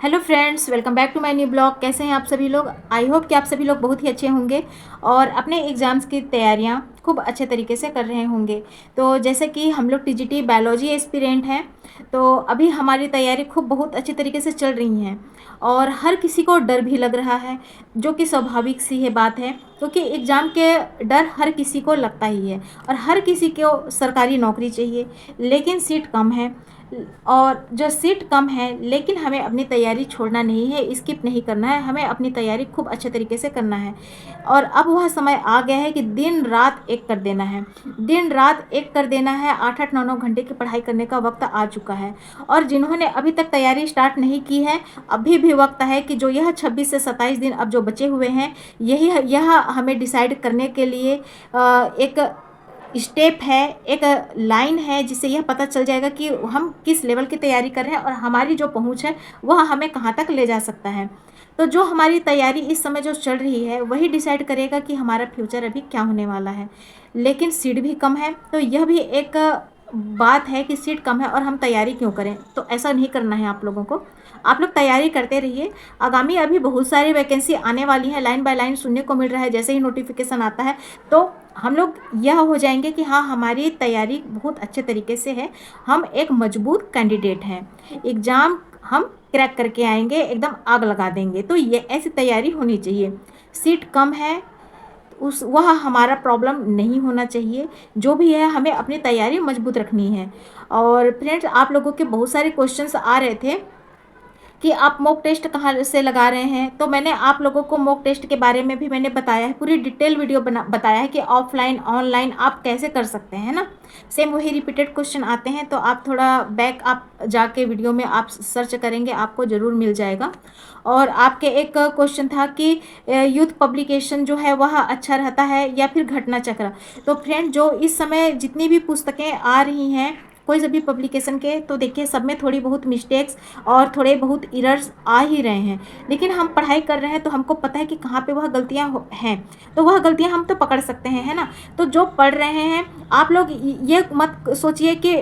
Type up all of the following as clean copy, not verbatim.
Hello friends, welcome back to my new blog. कैसे हैं आप सभी लोग? आई होप कि आप सभी लोग बहुत ही अच्छे होंगे और अपने एग्ज़ाम्स की तैयारियां खूब अच्छे तरीके से कर रहे होंगे। तो जैसे कि हम लोग टीजीटी बायोलॉजी एस्पिरेंट हैं, तो अभी हमारी तैयारी खूब बहुत अच्छे तरीके से चल रही हैं और हर किसी को डर भी लग रहा है, जो कि स्वाभाविक सी है बात है, क्योंकि एग्ज़ाम के डर हर किसी को लगता ही है और हर किसी को सरकारी नौकरी चाहिए, लेकिन सीट कम है। और जो सीट कम है, लेकिन हमें अपनी तैयारी छोड़ना नहीं है, स्किप नहीं करना है, हमें अपनी तैयारी खूब अच्छे तरीके से करना है। और अब वह समय आ गया है कि दिन रात एक कर देना है, दिन रात एक कर देना है। 8-8 9-9 घंटे की पढ़ाई करने का वक्त आ चुका है। और जिन्होंने अभी तक तैयारी स्टार्ट नहीं की है, अभी भी वक्त है कि जो यह 26 से 27 दिन अब जो बचे हुए हैं, यह हमें डिसाइड करने के लिए एक स्टेप है, एक लाइन है, जिससे यह पता चल जाएगा कि हम किस लेवल की तैयारी कर रहे हैं और हमारी जो पहुंच है वह हमें कहां तक ले जा सकता है। तो जो हमारी तैयारी इस समय जो चल रही है, वही डिसाइड करेगा कि हमारा फ्यूचर अभी क्या होने वाला है। लेकिन सीट भी कम है, तो यह भी एक बात है कि सीट कम है और हम तैयारी क्यों करें। तो ऐसा नहीं करना है आप लोगों को। आप लोग तैयारी करते रहिए। आगामी अभी बहुत सारी वैकेंसी आने वाली है, लाइन बाय लाइन सुनने को मिल रहा है। जैसे ही नोटिफिकेशन आता है तो हम लोग यह हो जाएंगे कि हाँ, हमारी तैयारी बहुत अच्छे तरीके से है, हम एक मजबूत कैंडिडेट हैं, एग्ज़ाम हम क्रैक करके आएंगे, एकदम आग लगा देंगे। तो ये ऐसी तैयारी होनी चाहिए। सीट कम है, उस वह हमारा प्रॉब्लम नहीं होना चाहिए। जो भी है, हमें अपनी तैयारी मजबूत रखनी है। और फ्रेंड्स, आप लोगों के बहुत सारे क्वेश्चंस आ रहे थे कि आप मॉक टेस्ट कहाँ से लगा रहे हैं। तो मैंने आप लोगों को मॉक टेस्ट के बारे में भी मैंने बताया है, पूरी डिटेल वीडियो बताया है कि ऑफलाइन ऑनलाइन आप कैसे कर सकते हैं ना। सेम वही रिपीटेड क्वेश्चन आते हैं, तो आप थोड़ा बैक आप जाके वीडियो में आप सर्च करेंगे, आपको ज़रूर मिल जाएगा। और आपके एक क्वेश्चन था कि यूथ पब्लिकेशन जो है वह अच्छा रहता है या फिर घटना चक्र। तो फ्रेंड, जो इस समय जितनी भी पुस्तकें आ रही हैं कोई से भी पब्लिकेशन के, तो देखिए सब में थोड़ी बहुत मिस्टेक्स और थोड़े बहुत एरर्स आ ही रहे हैं। लेकिन हम पढ़ाई कर रहे हैं तो हमको पता है कि कहाँ पे वह गलतियाँ हैं, तो वह गलतियाँ हम तो पकड़ सकते हैं, है ना। तो जो पढ़ रहे हैं, आप लोग ये मत सोचिए कि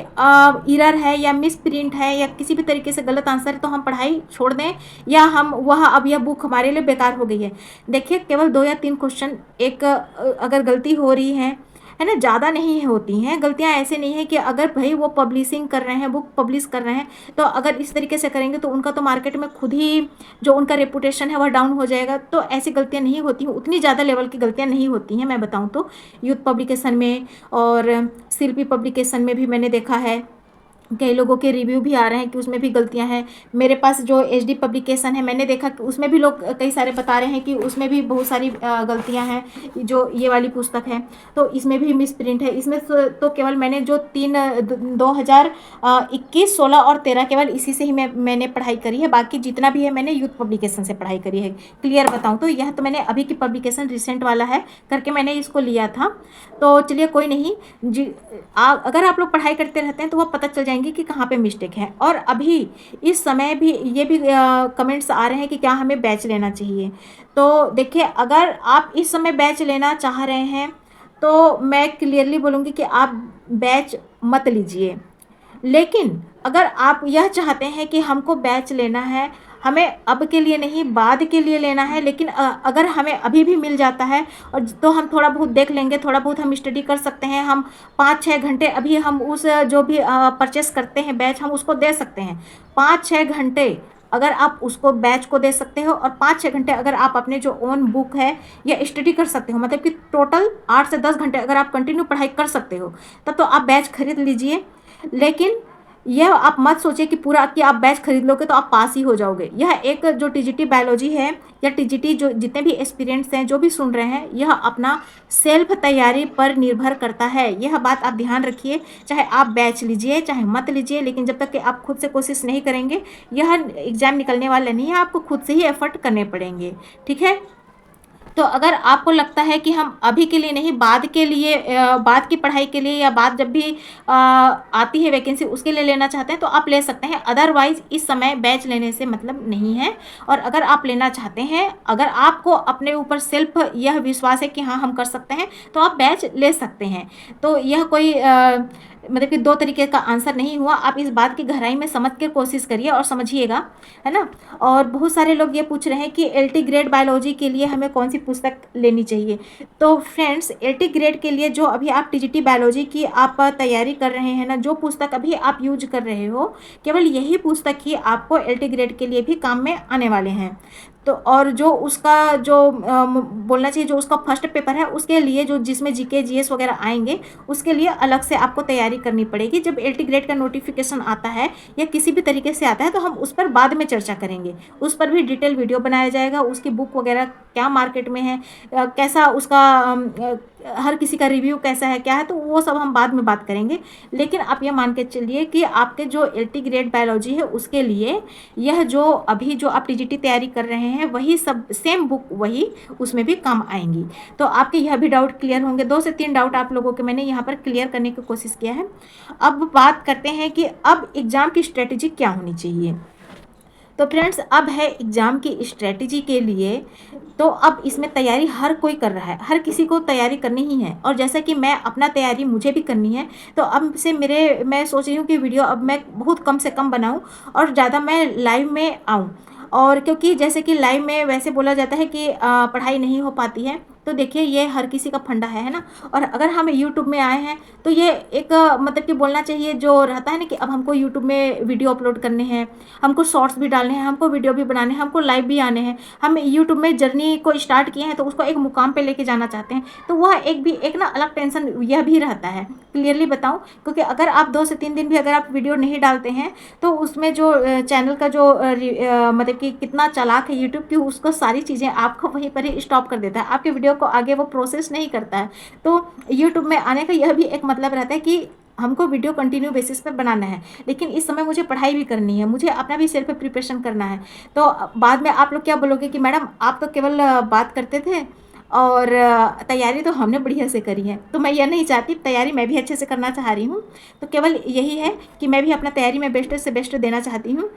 एरर है या मिस प्रिंट है या किसी भी तरीके से गलत आंसर है तो हम पढ़ाई छोड़ दें, या हम वह अब यह बुक हमारे लिए बेकार हो गई है। देखिए, केवल 2 या 3 क्वेश्चन एक अगर गलती हो रही है ना, ज़्यादा नहीं होती हैं गलतियाँ। ऐसे नहीं है कि अगर भाई वो पब्लिशिंग कर रहे हैं, बुक पब्लिश कर रहे हैं, तो अगर इस तरीके से करेंगे तो उनका तो मार्केट में खुद ही जो उनका रेपुटेशन है वह डाउन हो जाएगा। तो ऐसी गलतियाँ नहीं होती हैं, उतनी ज़्यादा लेवल की गलतियाँ नहीं होती हैं। मैं बताऊँ तो यूथ पब्लिकेशन में और शिल्पी पब्लिकेशन में भी मैंने देखा है, कई लोगों के रिव्यू भी आ रहे हैं कि उसमें भी गलतियां हैं। मेरे पास जो एचडी पब्लिकेशन है, मैंने देखा कि उसमें भी लोग कई सारे बता रहे हैं कि उसमें भी बहुत सारी गलतियां हैं। जो ये वाली पुस्तक है तो इसमें भी मिस प्रिंट है। इसमें तो केवल मैंने जो 2021, 16 और 13 केवल इसी से ही मैंने पढ़ाई करी है। बाकी जितना भी है मैंने यूथ पब्लिकेशन से पढ़ाई करी है। क्लियर बताऊँ तो यह तो मैंने अभी की पब्लिकेशन रिसेंट वाला है करके मैंने इसको लिया था। तो चलिए कोई नहीं जी, अगर आप लोग पढ़ाई करते रहते हैं तो वह पता चल जाएंगे कि कहाँ पे मिस्टेक है। और अभी इस समय भी ये भी कमेंट्स आ रहे हैं कि क्या हमें बैच लेना चाहिए। तो देखिए, अगर आप इस समय बैच लेना चाह रहे हैं तो मैं क्लियरली बोलूँगी कि आप बैच मत लीजिए। लेकिन अगर आप यह चाहते हैं कि हमको बैच लेना है, हमें अब के लिए नहीं बाद के लिए लेना है, लेकिन अगर हमें अभी भी मिल जाता है और तो हम थोड़ा बहुत देख लेंगे, थोड़ा बहुत हम स्टडी कर सकते हैं। हम 5-6 घंटे अभी हम उस जो भी परचेस करते हैं बैच, हम उसको दे सकते हैं। 5-6 घंटे अगर आप उसको बैच को दे सकते हो और 5-6 घंटे अगर आप अपने जो ओन बुक है या स्टडी कर सकते हो, मतलब कि टोटल 8 से 10 घंटे अगर आप कंटिन्यू पढ़ाई कर सकते हो, तब तो आप बैच खरीद लीजिए। लेकिन यह आप मत सोचिए कि पूरा कि आप बैच खरीद लोगे तो आप पास ही हो जाओगे। यह एक जो टीजीटी बायोलॉजी है या टीजीटी जो जितने भी एस्पिरेंट्स हैं जो भी सुन रहे हैं, यह अपना सेल्फ तैयारी पर निर्भर करता है। यह बात आप ध्यान रखिए। चाहे आप बैच लीजिए चाहे मत लीजिए, लेकिन जब तक कि आप खुद से कोशिश नहीं करेंगे, यह एग्ज़ाम निकलने वाला नहीं है। आपको खुद से ही एफर्ट करने पड़ेंगे, ठीक है। तो अगर आपको लगता है कि हम अभी के लिए नहीं, बाद के लिए, बाद की पढ़ाई के लिए या बाद जब भी आती है वैकेंसी उसके लिए लेना चाहते हैं तो आप ले सकते हैं। अदरवाइज इस समय बैच लेने से मतलब नहीं है। और अगर आप लेना चाहते हैं, अगर आपको अपने ऊपर सेल्फ यह विश्वास है कि हाँ हम कर सकते हैं, तो आप बैच ले सकते हैं। तो यह कोई मतलब कि 2 तरीके का आंसर नहीं हुआ। आप इस बात की गहराई में समझ के कोशिश करिए और समझिएगा, है ना? और बहुत सारे लोग ये पूछ रहे हैं कि एलटी ग्रेड बायोलॉजी के लिए हमें कौन सी पुस्तक लेनी चाहिए। तो फ्रेंड्स, एलटी ग्रेड के लिए जो अभी आप टीजीटी बायोलॉजी की आप तैयारी कर रहे हैं ना, जो पुस्तक अभी आप यूज कर रहे हो, केवल यही पुस्तक ही आपको एलटी ग्रेड के लिए भी काम में आने वाले हैं। तो और जो उसका जो बोलना चाहिए, जो उसका फर्स्ट पेपर है उसके लिए, जो जिसमें जीके जीएस वगैरह आएंगे, उसके लिए अलग से आपको तैयारी करनी पड़ेगी। जब एलटी ग्रेड का नोटिफिकेशन आता है या किसी भी तरीके से आता है तो हम उस पर बाद में चर्चा करेंगे। उस पर भी डिटेल वीडियो बनाया जाएगा, उसकी बुक वगैरह क्या मार्केट में है, कैसा उसका हर किसी का रिव्यू कैसा है, क्या है, तो वो सब हम बाद में बात करेंगे। लेकिन आप ये मान के चलिए कि आपके जो एलटी ग्रेड बायोलॉजी है उसके लिए यह जो अभी जो आप टीजीटी तैयारी कर रहे हैं वही सब सेम बुक वही उसमें भी काम आएंगी। तो आपके यह भी डाउट क्लियर होंगे। 2 से 3 डाउट आप लोगों के मैंने यहाँ पर क्लियर करने की कोशिश किया है। अब बात करते हैं कि अब एग्ज़ाम की स्ट्रेटेजी क्या होनी चाहिए। तो फ्रेंड्स, अब है एग्ज़ाम की स्ट्रेटेजी के लिए। तो अब इसमें तैयारी हर कोई कर रहा है, हर किसी को तैयारी करनी ही है। और जैसा कि मैं अपना तैयारी मुझे भी करनी है, तो अब से मैं सोच रही हूँ कि वीडियो अब मैं बहुत कम से कम बनाऊँ और ज़्यादा मैं लाइव में आऊँ। और क्योंकि जैसे कि लाइव में वैसे बोला जाता है कि पढ़ाई नहीं हो पाती है, तो देखिए ये हर किसी का फंडा है ना। और अगर हम यूट्यूब में आए हैं तो ये एक मतलब कि बोलना चाहिए जो रहता है ना कि अब हमको यूट्यूब में वीडियो अपलोड करने हैं, हमको शॉर्ट्स भी डालने हैं, हमको वीडियो भी बनाने हैं, हमको लाइव भी आने हैं। हम यूट्यूब में जर्नी को स्टार्ट किए हैं तो उसको एक मुकाम पे लेके जाना चाहते हैं, तो वह एक ना अलग टेंशन यह भी रहता है। क्लियरली बताऊं, क्योंकि अगर आप 2 से 3 दिन भी अगर आप वीडियो नहीं डालते हैं तो उसमें जो चैनल का जो मतलब कि कितना चालाक है यूट्यूब की, उसको सारी चीज़ें आपको वहीं पर ही स्टॉप कर देता है, आपके वीडियो को आगे वो प्रोसेस नहीं करता है। तो यूट्यूब में आने का यह भी एक मतलब रहता है कि हमको वीडियो कंटिन्यू बेसिस पे बनाना है, लेकिन इस समय मुझे पढ़ाई भी करनी है, मुझे अपना भी सेल्फ प्रिपरेशन करना है। तो बाद में आप लोग क्या बोलोगे कि मैडम आप तो केवल बात करते थे और तैयारी तो हमने बढ़िया से करी है। तो मैं यह नहीं चाहती, तैयारी मैं भी अच्छे से करना चाह रही हूँ। तो केवल यही है कि मैं भी अपना तैयारी में बेस्ट से बेस्ट देना चाहती हूँ।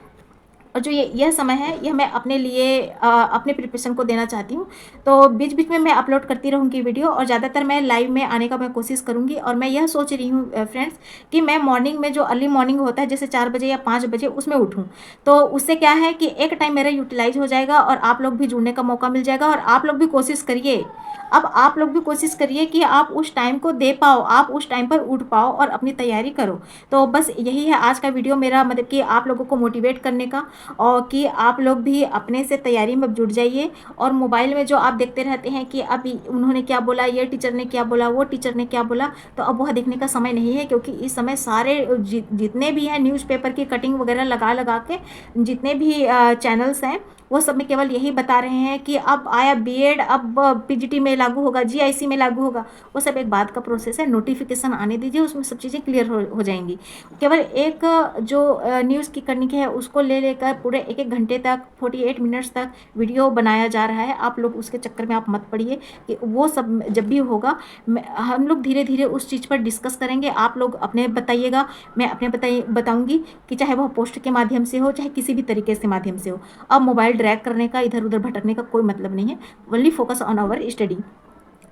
और जो यह समय है यह मैं अपने लिए अपने प्रिपरेशन को देना चाहती हूँ। तो बीच बीच में मैं अपलोड करती रहूँगी वीडियो, और ज़्यादातर मैं लाइव में आने का मैं कोशिश करूँगी। और मैं यह सोच रही हूँ फ्रेंड्स कि मैं मॉर्निंग में जो अर्ली मॉर्निंग होता है जैसे 4 बजे या 5 बजे उसमें उठूँ। तो उससे क्या है कि एक टाइम मेरा यूटिलाइज हो जाएगा और आप लोग भी जुड़ने का मौका मिल जाएगा। और आप लोग भी कोशिश करिए, अब आप लोग भी कोशिश करिए कि आप उस टाइम को दे पाओ, आप उस टाइम पर उठ पाओ और अपनी तैयारी करो। तो बस यही है आज का वीडियो मेरा, मतलब कि आप लोगों को मोटिवेट करने का, और कि आप लोग भी अपने से तैयारी में जुट जाइए। और मोबाइल में जो आप देखते रहते हैं कि अभी उन्होंने क्या बोला, ये टीचर ने क्या बोला, वो टीचर ने क्या बोला, तो अब वह देखने का समय नहीं है। क्योंकि इस समय सारे जितने भी हैं न्यूज़पेपर की कटिंग वगैरह लगा लगा के जितने भी चैनल्स हैं वो सब में केवल यही बता रहे हैं कि अब आया बीएड, अब पीजीटी में लागू होगा, जीआईसी में लागू होगा। वो सब एक बाद का प्रोसेस है, नोटिफिकेशन आने दीजिए, उसमें सब चीज़ें क्लियर हो जाएंगी। केवल एक जो न्यूज़ की करनी है उसको ले लेकर पूरे 1-1 घंटे तक 48 मिनट्स तक वीडियो बनाया जा रहा है। आप लोग उसके चक्कर में आप मत पड़िए कि वो सब जब भी होगा हम लोग धीरे धीरे उस चीज़ पर डिस्कस करेंगे। आप लोग अपने बताइएगा, मैं अपने बताऊँगी, कि चाहे वह पोस्ट के माध्यम से हो चाहे किसी भी तरीके से माध्यम से हो। अब मोबाइल ड्रैग करने का, इधर उधर भटकने का कोई मतलब नहीं है। Only focus on our study.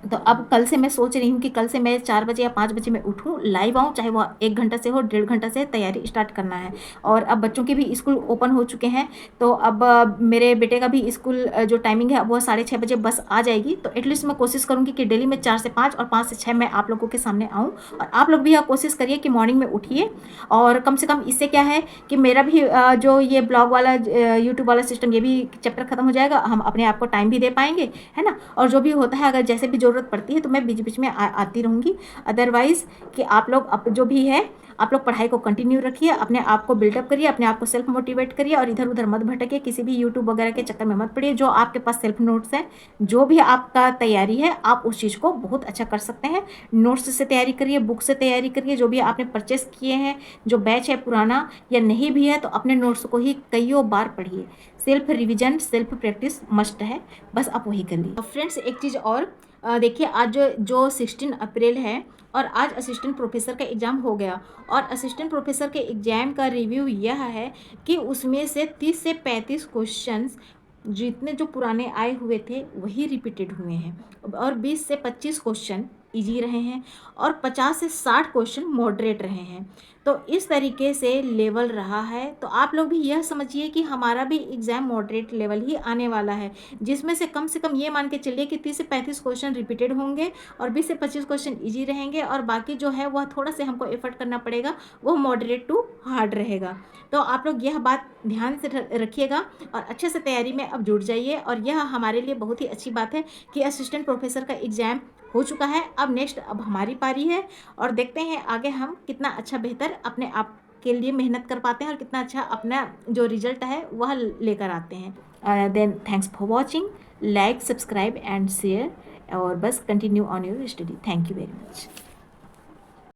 तो अब कल से मैं सोच रही हूँ कि कल से मैं 4 बजे या 5 बजे मैं उठूँ, लाइव आऊँ, चाहे वो 1 घंटा से हो, 1.5 घंटा से तैयारी स्टार्ट करना है। और अब बच्चों के भी स्कूल ओपन हो चुके हैं, तो अब मेरे बेटे का भी स्कूल जो टाइमिंग है वो 6:30 बजे बस आ जाएगी। तो एटलीस्ट मैं कोशिश करूँगी कि डेली में 4 से 5 और 5 से 6 मैं आप लोगों के सामने आऊँ। और आप लोग भी यह कोशिश करिए कि मॉर्निंग में उठिए। और कम से कम इससे क्या है कि मेरा भी जो ये ब्लॉग वाला यूट्यूब वाला सिस्टम, ये भी चैप्टर खत्म हो जाएगा, हम अपने आप को टाइम भी दे पाएंगे, है ना। और जो भी होता है, अगर जैसे भी ज़रूरत पड़ती है तो मैं बीच बीच में आती रहूँगी। अदरवाइज़ कि आप लोग अब जो भी है आप लोग पढ़ाई को कंटिन्यू रखिए, अपने आप को बिल्डअप करिए, अपने आप को सेल्फ मोटिवेट करिए, और इधर उधर मत भटकिए, किसी भी यूट्यूब वगैरह के चक्कर में मत पड़िए। जो आपके पास सेल्फ नोट्स है, जो भी आपका तैयारी है, आप उस चीज़ को बहुत अच्छा कर सकते हैं। नोट्स से तैयारी करिए, बुक से तैयारी करिए, जो भी आपने परचेस किए हैं, जो बैच है पुराना या नहीं भी है तो अपने नोट्स को ही कईयों बार पढ़िए। Self revision, self practice must है, बस आप वही कर लीजिए। फ्रेंड्स, एक चीज़ और देखिए, आज जो 16 अप्रैल है और आज असिस्टेंट प्रोफेसर का एग्ज़ाम हो गया, और असिस्टेंट प्रोफेसर के एग्ज़ाम का रिव्यू यह है कि उसमें से 30 से 35 क्वेश्चंस जितने जो पुराने आए हुए थे वही रिपीटेड हुए हैं, और 20 से 25 क्वेश्चन इजी रहे हैं और 50 से 60 क्वेश्चन मॉडरेट रहे हैं। तो इस तरीके से लेवल रहा है। तो आप लोग भी यह समझिए कि हमारा भी एग्ज़ाम मॉडरेट लेवल ही आने वाला है, जिसमें से कम ये मान के चलिए कि 30 से 35 क्वेश्चन रिपीटेड होंगे और 20 से 25 क्वेश्चन इजी रहेंगे और बाकी जो है वह थोड़ा सा हमको एफर्ट करना पड़ेगा, वो मॉडरेट टू हार्ड रहेगा। तो आप लोग यह बात ध्यान से रखिएगा और अच्छे से तैयारी में अब जुट जाइए। और यह हमारे लिए बहुत ही अच्छी बात है कि असिस्टेंट प्रोफेसर का एग्ज़ाम हो चुका है। अब हमारी पारी है और देखते हैं आगे हम कितना अच्छा बेहतर अपने आप के लिए मेहनत कर पाते हैं और कितना अच्छा अपना जो रिजल्ट है वह लेकर आते हैं। Then thanks for watching, like, subscribe and share और बस continue on your study. Thank you very much.